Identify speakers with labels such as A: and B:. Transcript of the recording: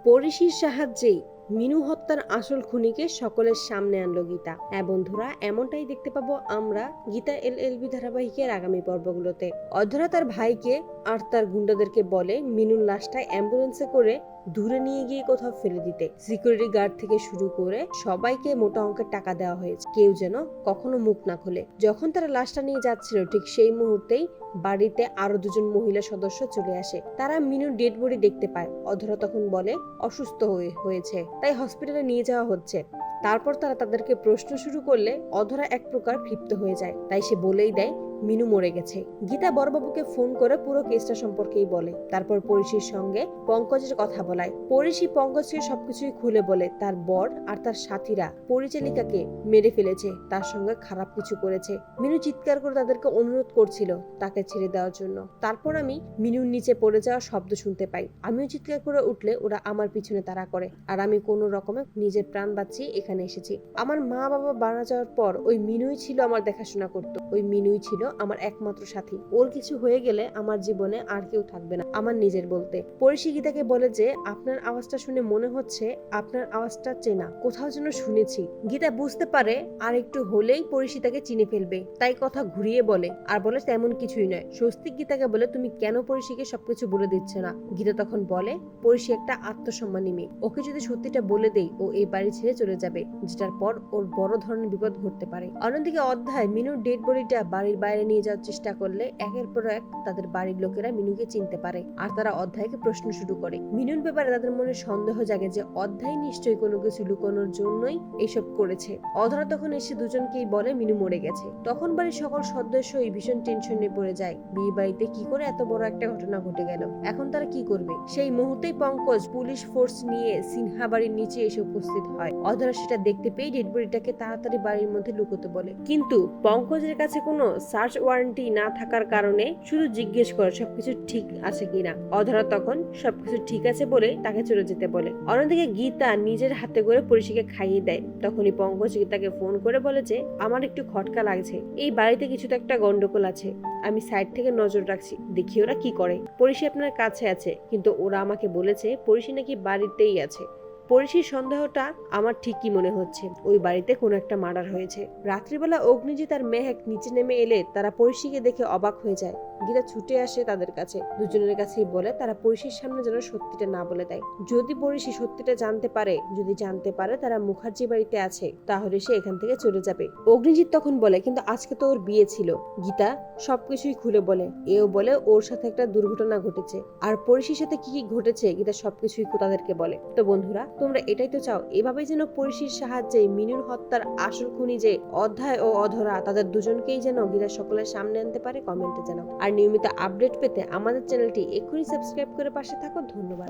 A: পরিশির সাহায্যেই মিনু হত্যার আসল খুনিকে সকলের সামনে আনলো গীতা। হ্যাঁ বন্ধুরা, এমনটাই দেখতে পাবো আমরা গীতা এলএলবি ধারাবাহিকের আগামী পর্বগুলোতে। অধরা তার ভাইকে আর তার গুন্ডাদেরকে বলে মিনুর লাশটা অ্যাম্বুলেন্সে করে দূরে নিয়ে গিয়ে কোথাও ফেলে দিতে। সিকিউরিটি গার্ড থেকে শুরু করে সবাইকে মোটা অঙ্কের টাকা দেওয়া হয়েছে, কেউ যেন কখনো মুখ না খোলে। যখন তারা লাশটা নিয়ে যাচ্ছিল ঠিক সেই মুহূর্তেই বাড়িতে আরো দুজন মহিলা সদস্য চলে আসে। তারা মিনুর ডেড বডি দেখতে পায়। অধরা তখন বলে অসুস্থ হয়েছে, তাই হসপিটালে নিয়ে যাওয়া হচ্ছে। তারপর তারা তাদেরকে প্রশ্ন শুরু করলে অধরা এক প্রকার ক্ষিপ্ত হয়ে যায়। তাই সে বলেই দেয় মিনু মরে গেছে। গীতা বড়বাবুকে ফোন করে পুরো কেসটা সম্পর্কেই বলে। তারপর পরিশির সঙ্গে পঙ্কজের কথা বলায়। পরিশি পঙ্কজকে সবকিছুই খুলে বলে তার বর আর তার সাথীরা পরিচালিকাকে মেরে ফেলেছে, তার সঙ্গে খারাপ কিছু করেছে। মিনু চিৎকার করে তাদেরকে অনুরোধ করছিল তাকে ছেড়ে দেওয়ার জন্য। তারপর আমি মিনুর নিচে পড়ে যাওয়ার শব্দ শুনতে পাই। আমিও চিৎকার করে উঠলে ওরা আমার পিছনে তাড়া করে, আর আমি কোনো রকমে নিজের প্রাণ বাঁচিয়ে এখানে এসেছি। আমার মা বাবা মারা যাওয়ার পর ওই মিনুই ছিল আমার দেখাশোনা করতো। ওই মিনুই ছিল আমার একমাত্র সাথী। ওর কিছু হয়ে গেলে আমার জীবনে আর কেউ থাকবে না আমার নিজের বলতে। পরিশি গীতাকে বলে যে আপনার আওয়াজটা শুনে মনে হচ্ছে আপনার আওয়াজটা চেনা, কোথাও যেন শুনেছি। গীতা বুঝতে পারে আর একটু হলেই পরিশি তাকে চিনে ফেলবে, তাই কথা ঘুরিয়ে বলে আর বলে তেমন কিছুই নয়। স্বস্তিক গীতাকে বলে তুমি কেন পরিশিকে সবকিছু বলে দিচ্ছ না। গীতা তখন বলে পরিশি একটা আত্মসম্মানী মেয়ে, ওকে যদি সত্যিটা বলে দেই ও এই বাড়ি ছেড়ে চলে যাবে, যেটার পর ওর বড় ধরনের বিপদ ঘটতে পারে। অন্যদিকে অধ্যায় মিনুর ডেড বডিটা বাড়ির বাইরে নিয়ে যাওয়ার চেষ্টা করলে একের পর এক তাদের বাড়ির লোকেরা মিনুকে চিনতে পারে আর তারা অধ্যায়কে প্রশ্ন শুরু করে। মিনুর ব্যাপারে তাদের মনে সন্দেহ জাগে যে অধ্যায় নিশ্চয়ই কোনো কিছু লুকানোর জন্যই এসব করেছে। অধরা তখন এসে দুজনকেই বলে মিনু মরে গেছে। তখন বাড়ির সকল সদস্যই ভীষণ টেনশনে পড়ে যায়। বিয়ে বাড়িতে কি করে এত বড় একটা ঘটনা ঘটে গেল, এখন তারা কি করবে। সেই মুহূর্তেই পঙ্কজ পুলিশ ফোর্স নিয়ে সিনহা বাড়ির নিচে এসে উপস্থিত হয়। অধরা সেটা দেখতে পেয়ে ডেড বডিটাকে তাড়াতাড়ি বাড়ির মধ্যে লুকোতে বলে, কিন্তু পঙ্কজের কাছে কোনো সার্চ ওয়ারেন্টি না থাকার কারণে শুধু জিজ্ঞেস করে সবকিছু ঠিক আছে কিনা। অধরা তখন সবকিছু ঠিক আছে বলে তাকে চলে যেতে বলে। অন্যদিকে গীতা নিজের হাতে করে পরিশিকে খাইয়ে দেয়। তখনই পঙ্কজ গীতাকে ফোন করে বলে যে আমার একটু খটকা লাগছে, এই বাড়িতে কিছু তো একটা গন্ডগোল আছে, আমি সাইড থেকে নজর রাখছি, দেখি ওরা কি করে। পরিশি আপনার কাছে আছে, কিন্তু ওরা আমাকে বলেছে পরিশি নাকি বাড়িতেই আছে। পরিশির সন্দেহটা আমার ঠিকই মনে হচ্ছে, ওই বাড়িতে কোনো একটা মার্ডার হয়েছে। রাত্রিবেলা অগ্নিজিৎ আর মেহেক নিচে নেমে এলে তারা পরিশিকে দেখে অবাক হয়ে যায়। গীতা ছুটে আসে তাদের কাছে, দুজনের কাছেই বলে তারা পরিশির সামনে যেন সত্যিটা না বলে দেয়। যদি পরিশি সত্যিটা জানতে পারে তারা মুখার্জি বাড়িতে আছে, তাহলে সে এখান থেকে চলে যাবে। অগ্নিজিৎ তখন বলে কিন্তু আজকে তো ওর বিয়ে ছিল। গীতা সবকিছুই খুলে বলে, এও বলে ওর সাথে একটা দুর্ঘটনা ঘটেছে, আর পরিশির সাথে কি কি ঘটেছে গীতা সবকিছুই তাদেরকে বলে। তো বন্ধুরা, তোমরা এটাই তো চাও এভাবেই যেন পরিশির সাহায্যে মিনুর হত্যার আসল খুনি যে অধ্যায় ও অধরা, তাদের দুজনকেই যেন গীতা সকলের সামনে আনতে পারে। কমেন্টে জানাও। আর নিয়মিত আপডেট পেতে আমাদের চ্যানেলটি এক্ষুনি সাবস্ক্রাইব করে পাশে থাকো। ধন্যবাদ।